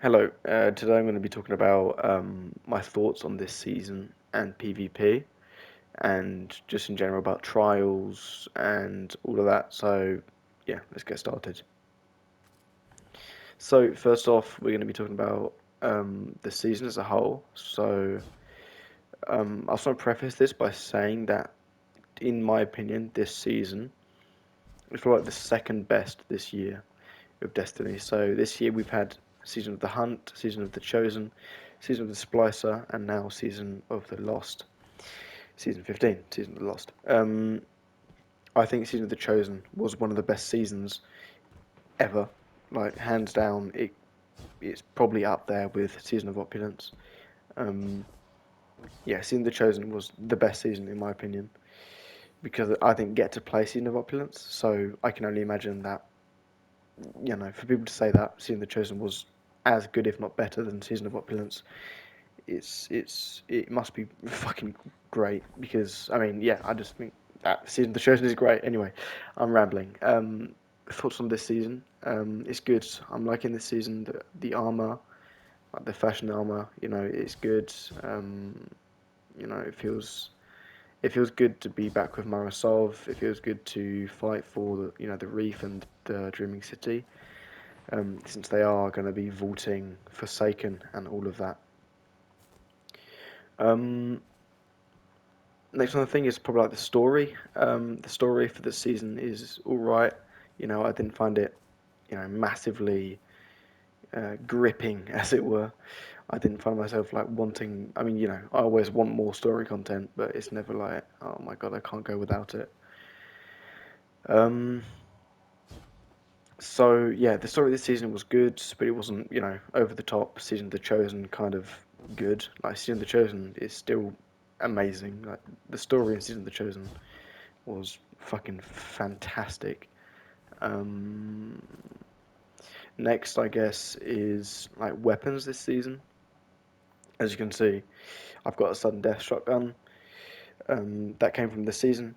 Hello, today I'm going to be talking about my thoughts on this season and PvP and just in general about trials and all of that. So, yeah, let's get started. So, first off, we're going to be talking about the season as a whole. So, I just want to preface this by saying that, in my opinion, this season is probably like the second best this year of Destiny. So, this year we've had Season of the Hunt, Season of the Chosen, Season of the Splicer, and now Season of the Lost. Season 15, Season of the Lost. I think Season of the Chosen was one of the best seasons ever. Like, hands down, it's probably up there with Season of Opulence. Um, yeah, Season of the Chosen was the best season in my opinion because I didn't get to play Season of Opulence, so I can only imagine that, for people to say that Season of the Chosen was as good, if not better, than Season of Opulence, it must be fucking great because I mean, yeah, I just think that Season of the Chosen is great. Anyway, I'm rambling. Thoughts on this season? It's good. I'm liking this season. The armor, like the fashion armor, it's good. It feels good to be back with Marasov. It feels good to fight for the Reef and the Dreaming City. Since they are going to be vaulting Forsaken and all of that. Um, Next one thing is probably like the story. The story for this season is all right. I didn't find it, massively gripping, as it were. I didn't find myself like wanting. I mean, I always want more story content, but it's never like, oh my god, I can't go without it. Um, so yeah, the story this season was good, but it wasn't, over the top. Season of the Chosen kind of good. Like Season of the Chosen is still amazing. Like the story in Season of the Chosen was fucking fantastic. Um, Next, I guess, is like weapons this season. As you can see, I've got a sudden death shotgun. That came from this season.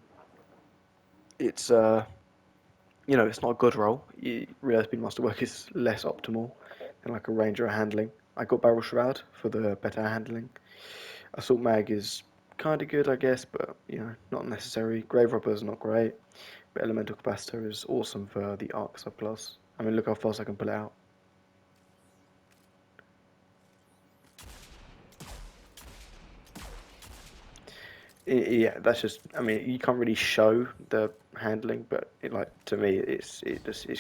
It's it's not a good roll. Real Speedmaster work is less optimal than like a ranger or handling. I got barrel shroud for the better handling. Assault mag is kind of good, I guess, but not necessary. Grave robber is not great, but elemental capacitor is awesome for the arc subclass. I mean, look how fast I can pull it out. Yeah, that's just. I mean, you can't really show the handling, but like to me, it's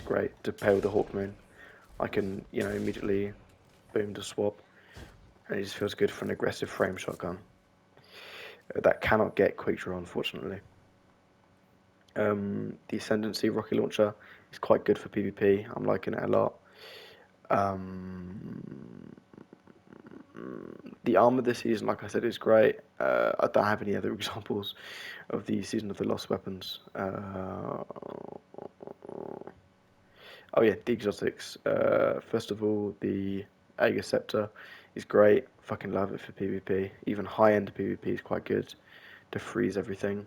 great to pair with the Hawkmoon. I can immediately boom to swap, and it just feels good for an aggressive frame shotgun. That cannot get quick draw, unfortunately. The Ascendancy rocket launcher is quite good for PvP. I'm liking it a lot. Um, the armor this season, like I said, is great. I don't have any other examples of the Season of the Lost weapons. Oh yeah, the exotics. First of all, the Aegis Scepter is great. Fucking love it for PvP. Even high-end PvP is quite good to freeze everything.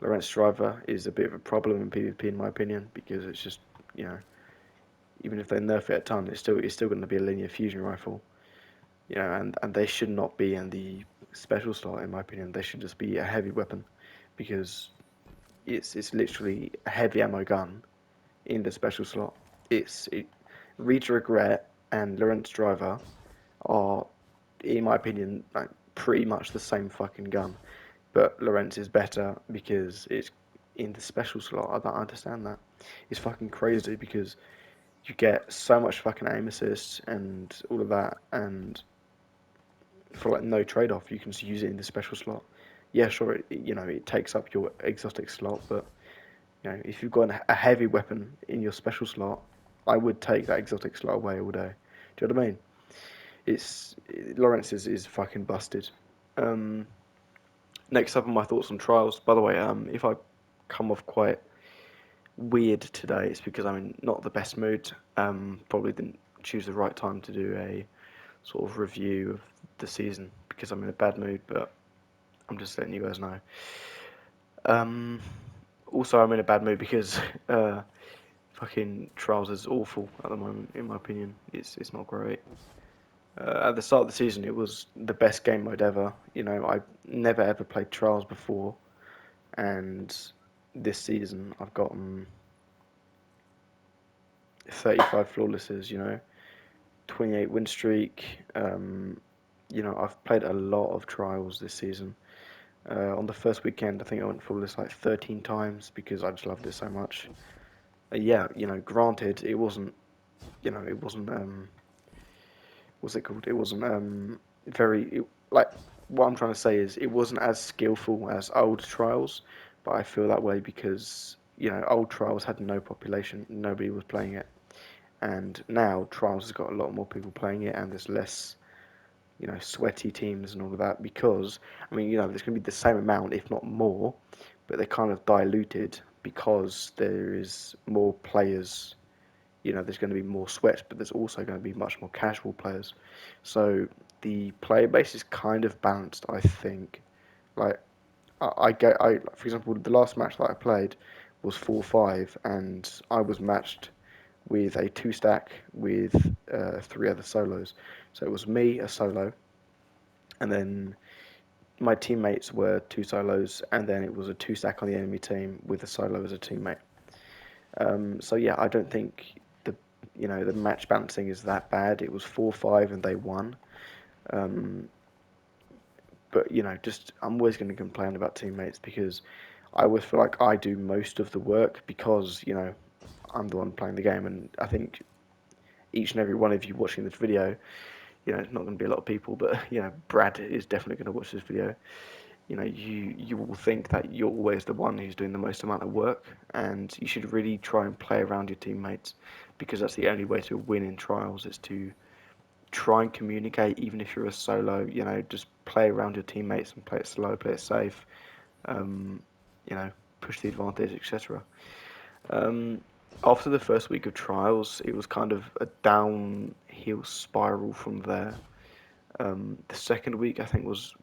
Lorenz Driver is a bit of a problem in PvP in my opinion because it's just you know even if they nerf it a ton, it's still going to be a linear fusion rifle. And they should not be in the special slot in my opinion. They should just be a heavy weapon because it's literally a heavy ammo gun in the special slot. Read to Regret and Lorenz Driver are, in my opinion, like pretty much the same fucking gun. But Lorenz is better because it's in the special slot. I don't understand that. It's fucking crazy because you get so much fucking aim assist and all of that, and for like no trade off, you can just use it in the special slot. Yeah, sure, it takes up your exotic slot, but if you've got a heavy weapon in your special slot, I would take that exotic slot away all day. Do you know what I mean? It's Lawrence is fucking busted. Um, Next up on my thoughts on trials. By the way, if I come off quite weird today, it's because I'm in not the best mood. Probably didn't choose the right time to do a sort of review of the season because I'm in a bad mood, but I'm just letting you guys know. Um, Also, I'm in a bad mood because fucking Trials is awful at the moment, in my opinion. It's not great. At the start of the season, it was the best game mode ever. You know, I never ever played Trials before, and this season I've gotten 35 flawlesses. You know, 28 win streak. You know, I've played a lot of Trials this season. On the first weekend, I think I went flawless like 13 times because I just loved it so much. Yeah, you know, granted, it wasn't, you know, it wasn't, what's it called? It wasn't very, like, what I'm trying to say is it wasn't as skillful as old Trials, but I feel that way because, you know, old Trials had no population, nobody was playing it. And now Trials has got a lot more people playing it, and there's less, you know, sweaty teams and all of that because, I mean, you know, there's going to be the same amount, if not more, but they're kind of diluted because there is more players. You know, there's going to be more sweat, but there's also going to be much more casual players. So the player base is kind of balanced, I think. Like, for example, the last match that I played was 4-5, and I was matched with a two stack with three other solos. So it was me, a solo, and then my teammates were two solos, and then it was a two stack on the enemy team with a solo as a teammate. So yeah, I don't think the the match balancing is that bad. It was 4-5 and they won. Um, but you know, just I'm always going to complain about teammates because I always feel like I do most of the work because you know I'm the one playing the game, and I think each and every one of you watching this video, you know, it's not going to be a lot of people, but you know, Brad is definitely going to watch this video. You know, you will think that you're always the one who's doing the most amount of work, and you should really try and play around your teammates because that's the only way to win in trials is to try and communicate, even if you're a solo. You know, just play around your teammates and play it slow, play it safe. Um, you know, push the advantage, etc. Um, After the first week of trials, it was kind of a downhill spiral from there. The second week, I think, was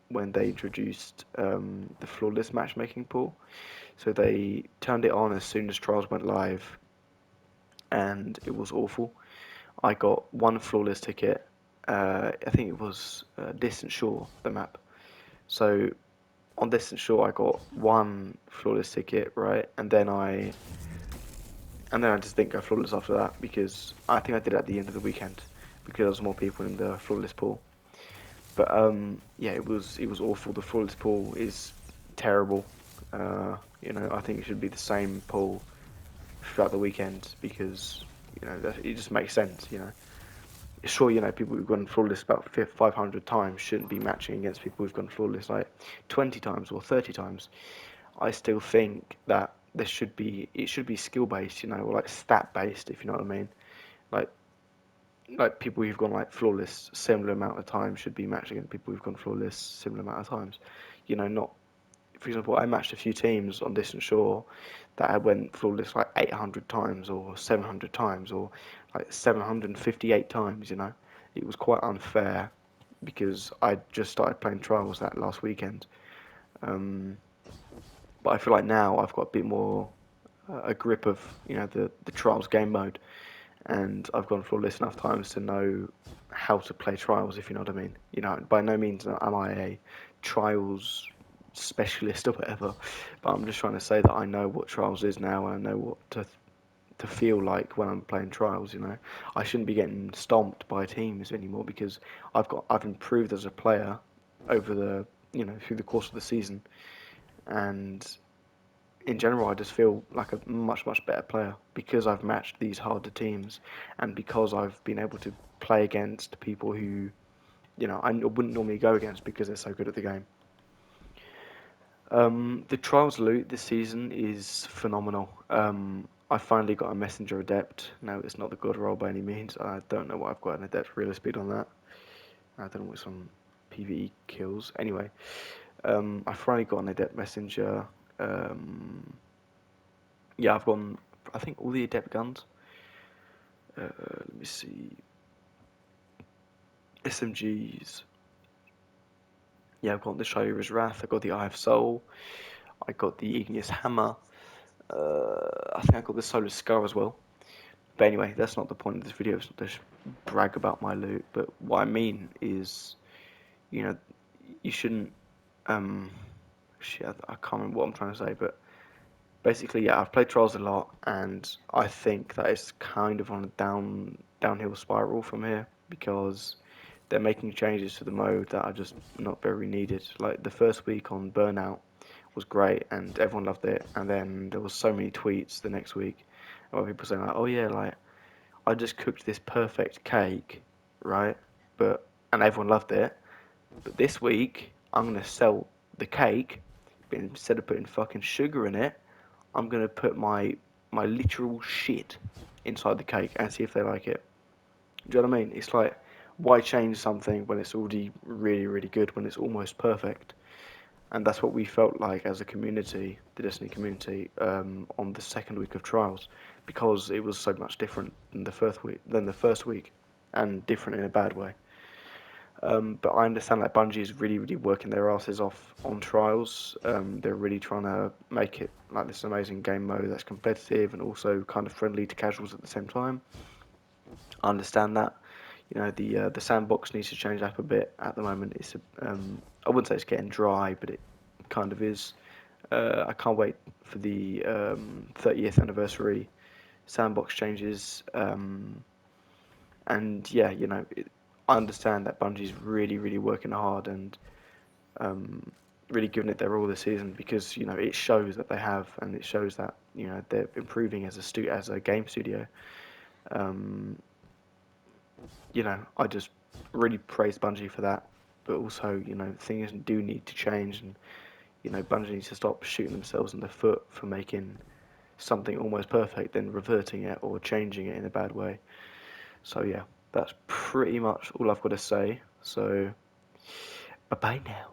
when they introduced the flawless matchmaking pool. So they turned it on as soon as trials went live, and it was awful. I got one flawless ticket. I think it was Distant Shore, the map. So on Distant Shore, I got one flawless ticket, right, and then I just didn't go flawless after that because I think I did it at the end of the weekend because there was more people in the flawless pool. But yeah, it was awful. The flawless pool is terrible. You know, I think it should be the same pool throughout the weekend because you know it just makes sense. You know, sure, you know people who've gone flawless about 500 times shouldn't be matching against people who've gone flawless like 20 times or 30 times. I still think that it should be skill based, you know, or like stat based, if you know what I mean. Like people who've gone like flawless similar amount of times should be matched against people who've gone flawless similar amount of times. You know, not for example, I matched a few teams on Distant Shore that had went flawless like 800 times or 700 times or like 758 times. You know, it was quite unfair because I just started playing trials that last weekend. Um, but I feel like now I've got a bit more a grip of the trials game mode, and I've gone flawless enough times to know how to play trials, if you know what I mean. You know, by no means am I a trials specialist or whatever, but I'm just trying to say that I know what trials is now, and I know what to feel like when I'm playing trials. You know, I shouldn't be getting stomped by teams anymore because I've improved as a player over the through the course of the season, and in general, I just feel like a much, much better player because I've matched these harder teams and because I've been able to play against people who, I wouldn't normally go against because they're so good at the game. The Trials loot this season is phenomenal. I finally got a Messenger Adept. No, it's not the God roll by any means. I don't know what I've got an Adept Real Speed on that. I don't know what some PvE kills. Anyway, I finally got an Adept Messenger. Um, Yeah, I've gone. I think all the adept guns. Let me see. SMGs. Yeah, I've got the Shira's Wrath. I got the Eye of Soul. I got the Igneous Hammer. I think I got the Solar Scar as well. But anyway, that's not the point of this video. It's not to brag about my loot. But what I mean is, you know, you shouldn't. Um, shit, I can't remember what I'm trying to say. But basically, yeah, I've played Trials a lot, and I think that it's kind of on a downhill spiral from here because they're making changes to the mode that are just not very needed. Like the first week on Burnout was great and everyone loved it, and then there was so many tweets the next week about people saying like, "Oh yeah, like I just cooked this perfect cake, right?" But and everyone loved it. But this week I'm gonna sell the cake, but instead of putting fucking sugar in it, I'm gonna put my literal shit inside the cake and see if they like it. Do you know what I mean? It's like, why change something when it's already really, really good, when it's almost perfect? And that's what we felt like as a community, the Destiny community, on the second week of trials, because it was so much different than the first week, and different in a bad way. But I understand that Bungie is really, really working their asses off on trials. They're really trying to make it like this amazing game mode that's competitive and also kind of friendly to casuals at the same time. I understand that. The sandbox needs to change up a bit. At the moment, I wouldn't say it's getting dry, but it kind of is. I can't wait for the 30th anniversary sandbox changes. And yeah, I understand that Bungie's really, really working hard and um, really giving it their all this season because it shows that they have, and it shows that they're improving as a game studio. Um, I just really praise Bungie for that. But also, things do need to change, and Bungie needs to stop shooting themselves in the foot for making something almost perfect, then reverting it or changing it in a bad way. So yeah, that's pretty much all I've got to say. So bye bye now.